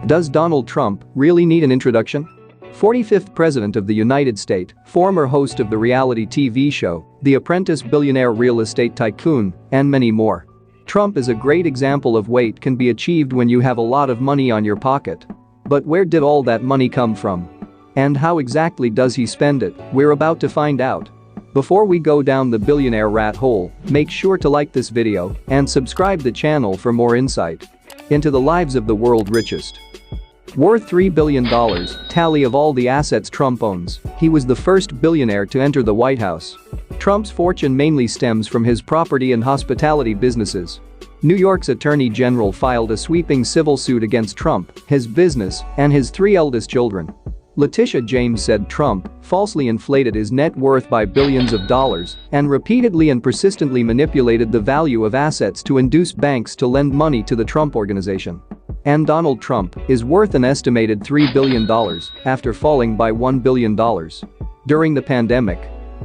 Does Donald Trump really need an introduction? 45th President of the United States, former host of the reality TV show, The Apprentice, billionaire real estate tycoon, and many more. Trump is a great example of what can be achieved when you have a lot of money on your pocket. But where did all that money come from? And how exactly does he spend it? We're about to find out. Before we go down the billionaire rat hole, make sure to like this video and subscribe the channel for more insight into the lives of the world's richest. Worth $3 billion, tally of all the assets Trump owns, he was the first billionaire to enter the White House. Trump's fortune mainly stems from his property and hospitality businesses. New York's Attorney General filed a sweeping civil suit against Trump, his business, and his three eldest children. Letitia James said Trump falsely inflated his net worth by billions of dollars and repeatedly and persistently manipulated the value of assets to induce banks to lend money to the Trump Organization. And Donald Trump is worth an estimated $3 billion after falling by $1 billion during the pandemic.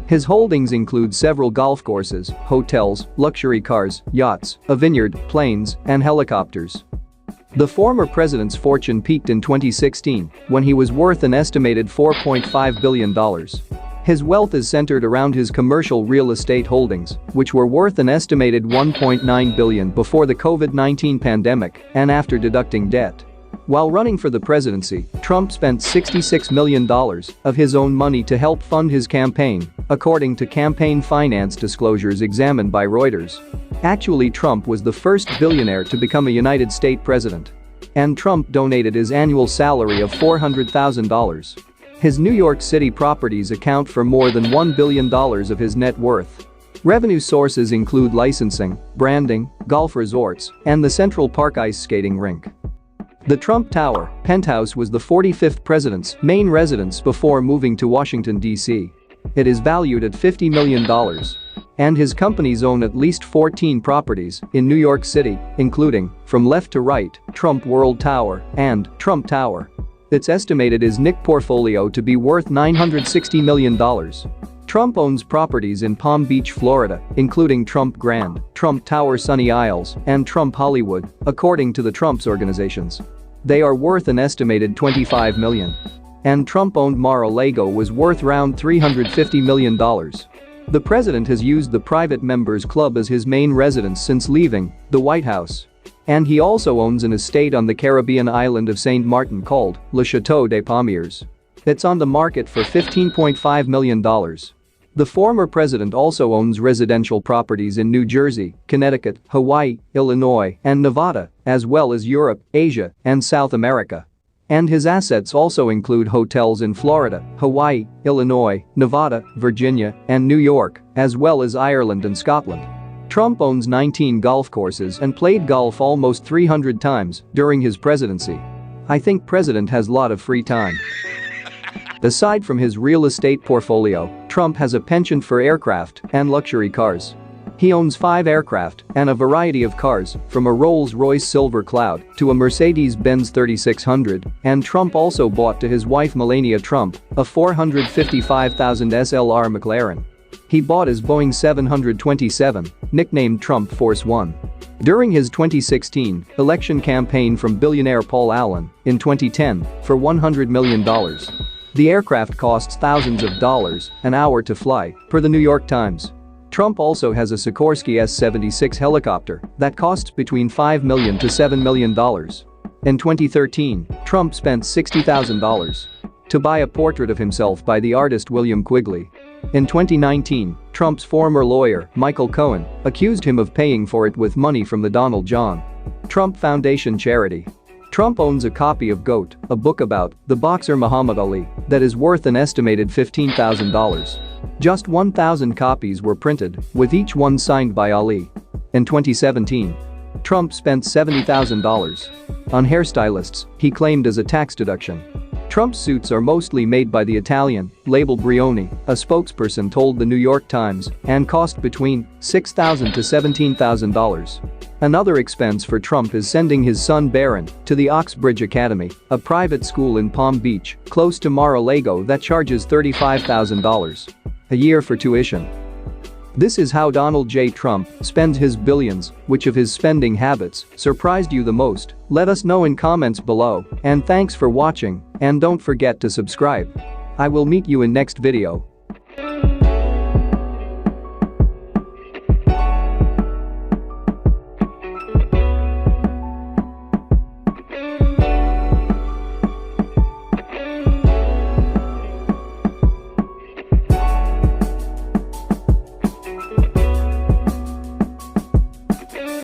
His holdings include several golf courses, hotels, luxury cars, yachts, a vineyard, planes, and helicopters. The former president's fortune peaked in 2016 when he was worth an estimated $4.5 billion. His wealth is centered around his commercial real estate holdings, which were worth an estimated $1.9 billion before the COVID-19 pandemic and after deducting debt. While running for the presidency, Trump spent $66 million of his own money to help fund his campaign, according to campaign finance disclosures examined by Reuters. Actually, Trump was the first billionaire to become a United States president. And Trump donated his annual salary of $400,000. His New York City properties account for more than $1 billion of his net worth. Revenue sources include licensing, branding, golf resorts, and the Central Park ice skating rink. The Trump Tower penthouse was the 45th president's main residence before moving to Washington, D.C. It is valued at $50 million. And his companies own at least 14 properties in New York City, including, from left to right, Trump World Tower and Trump Tower. It's estimated his NIC portfolio to be worth $960 million. Trump owns properties in Palm Beach, Florida, including Trump Grand, Trump Tower Sunny Isles, and Trump Hollywood, according to the Trump's organizations. They are worth an estimated $25 million. And Trump-owned Mar-a-Lago was worth around $350 million. The president has used the private members club as his main residence since leaving the White House. And he also owns an estate on the Caribbean island of St. Martin called Le Chateau des Palmiers. It's on the market for $15.5 million. The former president also owns residential properties in New Jersey, Connecticut, Hawaii, Illinois, and Nevada, as well as Europe, Asia, and South America. And his assets also include hotels in Florida, Hawaii, Illinois, Nevada, Virginia, and New York, as well as Ireland and Scotland. Trump owns 19 golf courses and played golf almost 300 times during his presidency. I think president has a lot of free time. Aside from his real estate portfolio, Trump has a penchant for aircraft and luxury cars. He owns 5 aircraft and a variety of cars, from a Rolls-Royce Silver Cloud to a Mercedes-Benz 3600, and Trump also bought to his wife Melania Trump a $455,000 SLR McLaren. He bought his Boeing 727, nicknamed Trump Force One. During his 2016 election campaign from billionaire Paul Allen in 2010 for $100 million. The aircraft costs thousands of dollars an hour to fly, per the New York Times. Trump also has a Sikorsky S-76 helicopter that costs between $5 million to $7 million. In 2013, Trump spent $60,000 to buy a portrait of himself by the artist William Quigley. In 2019, Trump's former lawyer, Michael Cohen, accused him of paying for it with money from the Donald John Trump Foundation charity. Trump owns a copy of GOAT, a book about the boxer Muhammad Ali, that is worth an estimated $15,000. Just 1,000 copies were printed, with each one signed by Ali. In 2017, Trump spent $70,000 on hairstylists he claimed as a tax deduction. Trump's suits are mostly made by the Italian label Brioni, a spokesperson told the New York Times, and cost between $6,000 to $17,000. Another expense for Trump is sending his son Barron to the Oxbridge Academy, a private school in Palm Beach, close to Mar-a-Lago that charges $35,000 a year for tuition. This is how Donald J. Trump spends his billions. Which of his spending habits surprised you the most? Let us know in comments below, and thanks for watching, and don't forget to subscribe. I will meet you in next video.